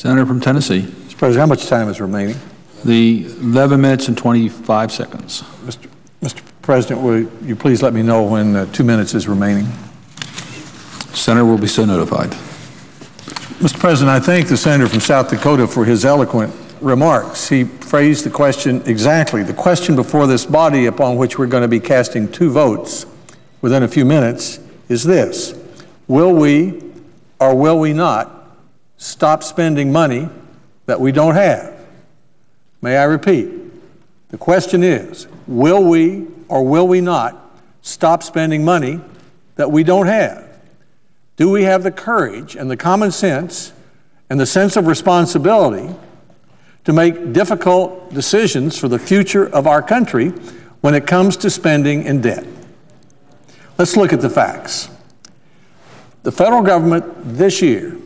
Senator from Tennessee. Mr. President, how much time is remaining? The 11 minutes and 25 seconds. Mr. President, will you please let me know when 2 minutes is remaining? Senator will be so notified. Mr. President, I thank the senator from South Dakota for his eloquent remarks. He phrased the question exactly. The question before this body, upon which we're going to be casting 2 votes within a few minutes, is this: will we or will we not stop spending money that we don't have? May I repeat? The question is, will we or will we not stop spending money that we don't have? Do we have the courage and the common sense and the sense of responsibility to make difficult decisions for the future of our country when it comes to spending and debt? Let's look at the facts. The federal government this year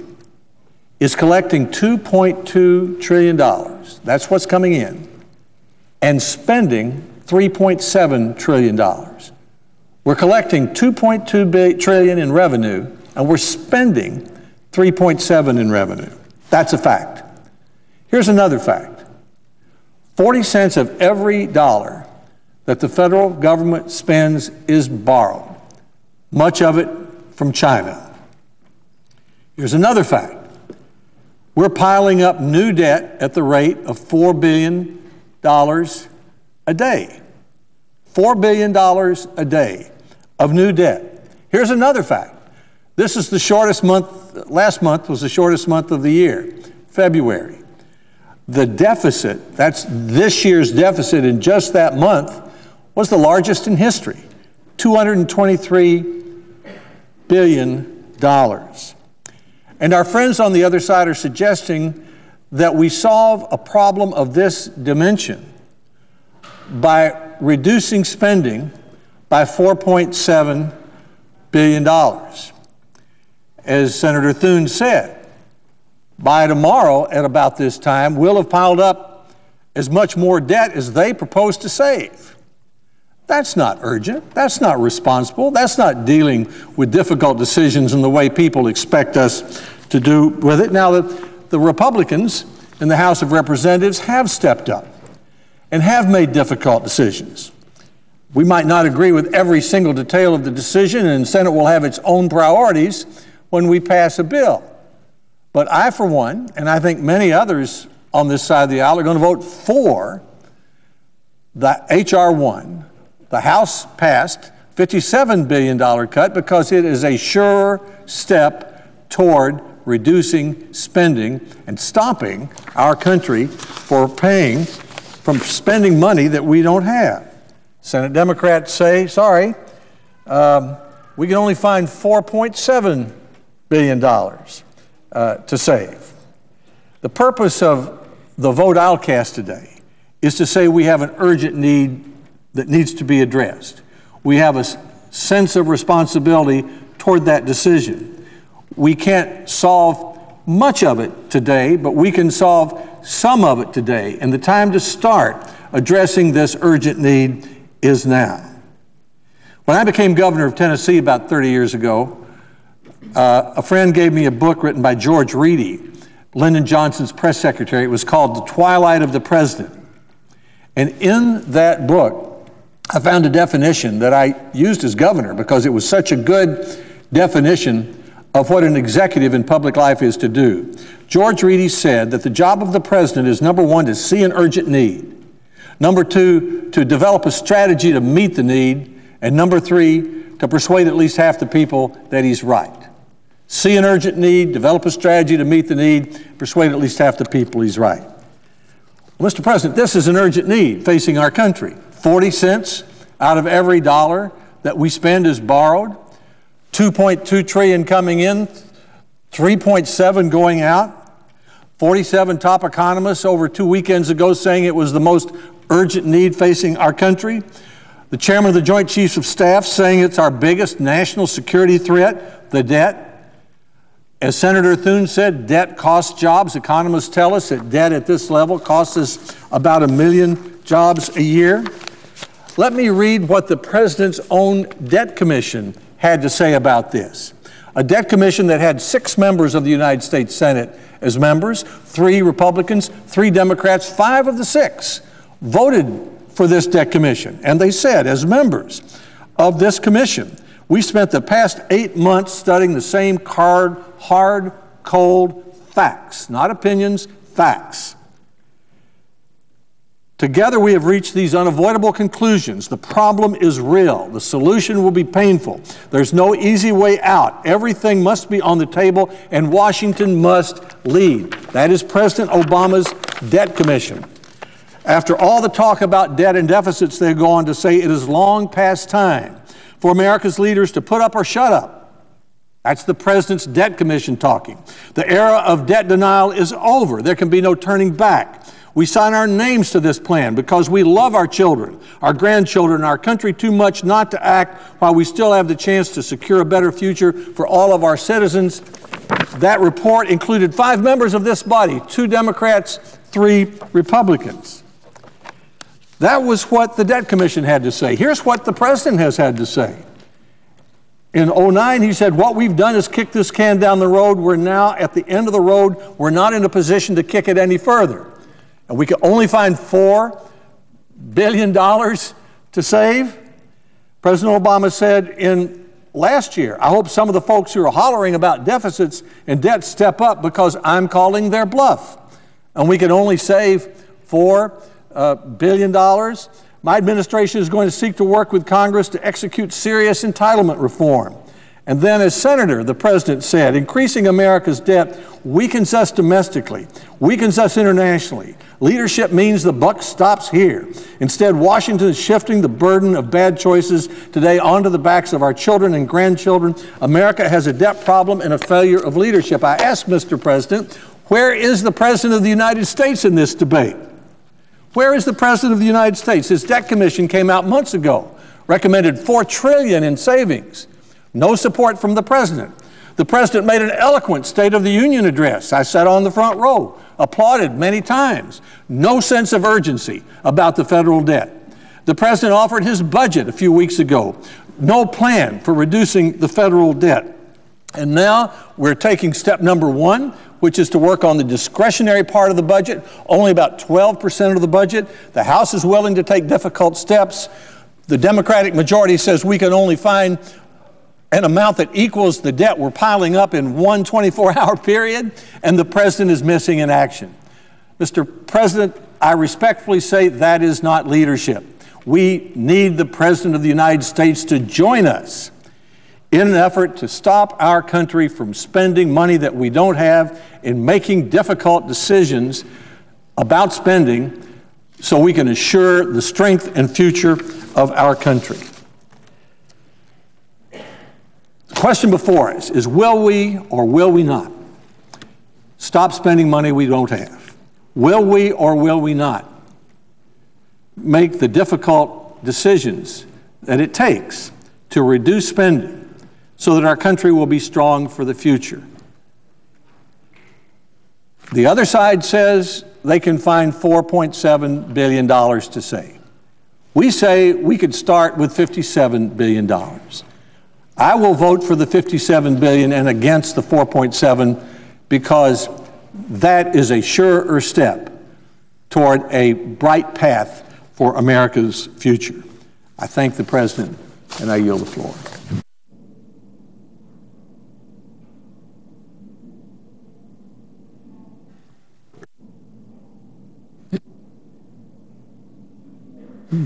is collecting $2.2 trillion. That's what's coming in, and spending $3.7 trillion. We're collecting $2.2 trillion in revenue, and we're spending $3.7 in revenue. That's a fact. Here's another fact. 40 cents of every dollar that the federal government spends is borrowed, much of it from China. Here's another fact. We're piling up new debt at the rate of $4 billion a day. $4 billion a day of new debt. Here's another fact. This is the shortest month, last month was the shortest month of the year, February. The deficit, that's this year's deficit in just that month, was the largest in history, $223 billion. And our friends on the other side are suggesting that we solve a problem of this dimension by reducing spending by $4.7 billion. As Senator Thune said, by tomorrow at about this time, we'll have piled up as much more debt as they propose to save. That's not urgent. That's not responsible. That's not dealing with difficult decisions in the way people expect us to do with it. Now, the Republicans in the House of Representatives have stepped up and have made difficult decisions. We might not agree with every single detail of the decision, and the Senate will have its own priorities when we pass a bill. But I, for one, and I think many others on this side of the aisle, are going to vote for the H.R. 1, the House passed $57 billion cut, because it is a sure step toward reducing spending and stopping our country from spending money that we don't have. Senate Democrats say, sorry, we can only find $4.7 billion to save. The purpose of the vote I'll cast today is to say we have an urgent need that needs to be addressed. We have a sense of responsibility toward that decision. We can't solve much of it today, but we can solve some of it today, and the time to start addressing this urgent need is now. When I became governor of Tennessee about 30 years ago, a friend gave me a book written by George Reedy, Lyndon Johnson's press secretary. It was called The Twilight of the President. And in that book, I found a definition that I used as governor because it was such a good definition of what an executive in public life is to do. George Reedy said that the job of the president is, number one, to see an urgent need, number two, to develop a strategy to meet the need, and number three, to persuade at least half the people that he's right. See an urgent need, develop a strategy to meet the need, persuade at least half the people he's right. Well, Mr. President, this is an urgent need facing our country. 40 cents out of every dollar that we spend is borrowed, $2.2 trillion coming in, $3.7 going out, 47 top economists over 2 weekends ago saying it was the most urgent need facing our country. The chairman of the Joint Chiefs of Staff saying it's our biggest national security threat, the debt. As Senator Thune said, debt costs jobs. Economists tell us that debt at this level costs us about 1 million jobs a year. Let me read what the President's own debt commission had to say about this. A debt commission that had 6 members of the United States Senate as members, 3 Republicans, 3 Democrats, 5 of the 6 voted for this debt commission. And they said, as members of this commission, we spent the past 8 months studying the same hard, cold facts, not opinions, facts. Together we have reached these unavoidable conclusions. The problem is real. The solution will be painful. There's no easy way out. Everything must be on the table, and Washington must lead. That is President Obama's debt commission. After all the talk about debt and deficits, they go on to say it is long past time for America's leaders to put up or shut up. That's the president's debt commission talking. The era of debt denial is over. There can be no turning back. We sign our names to this plan because we love our children, our grandchildren, our country too much not to act while we still have the chance to secure a better future for all of our citizens. That report included 5 members of this body, 2 Democrats, 3 Republicans. That was what the debt commission had to say. Here's what the president has had to say. In 2009, he said, what we've done is kick this can down the road. We're now at the end of the road. We're not in a position to kick it any further. And we could only find $4 billion to save. President Obama said in last year, I hope some of the folks who are hollering about deficits and debt step up because I'm calling their bluff. And we can only save $4 billion. My administration is going to seek to work with Congress to execute serious entitlement reform. And then as Senator, the president said, increasing America's debt weakens us domestically, weakens us internationally. Leadership means the buck stops here. Instead, Washington is shifting the burden of bad choices today onto the backs of our children and grandchildren. America has a debt problem and a failure of leadership. I asked Mr. President, where is the President of the United States in this debate? Where is the President of the United States? His debt commission came out months ago, recommended $4 trillion in savings. No support from the president. The president made an eloquent State of the Union address. I sat on the front row, applauded many times. No sense of urgency about the federal debt. The president offered his budget a few weeks ago. No plan for reducing the federal debt. And now we're taking step number 1, which is to work on the discretionary part of the budget, only about 12% of the budget. The House is willing to take difficult steps. The Democratic majority says we can only find an amount that equals the debt we're piling up in one 24-hour period, and the president is missing in action. Mr. President, I respectfully say that is not leadership. We need the President of the United States to join us in an effort to stop our country from spending money that we don't have, in making difficult decisions about spending so we can assure the strength and future of our country. The question before us is, will we or will we not stop spending money we don't have? Will we or will we not make the difficult decisions that it takes to reduce spending so that our country will be strong for the future? The other side says they can find $4.7 billion to save. We say we could start with $57 billion. I will vote for the $57 billion and against the $4.7 because that is a surer step toward a bright path for America's future. I thank the President, and I yield the floor.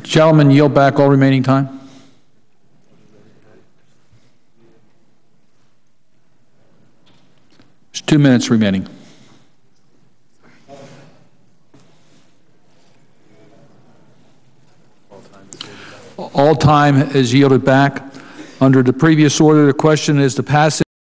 Gentlemen, yield back all remaining time. There's 2 minutes remaining. All time is yielded back. Under the previous order, the question is to pass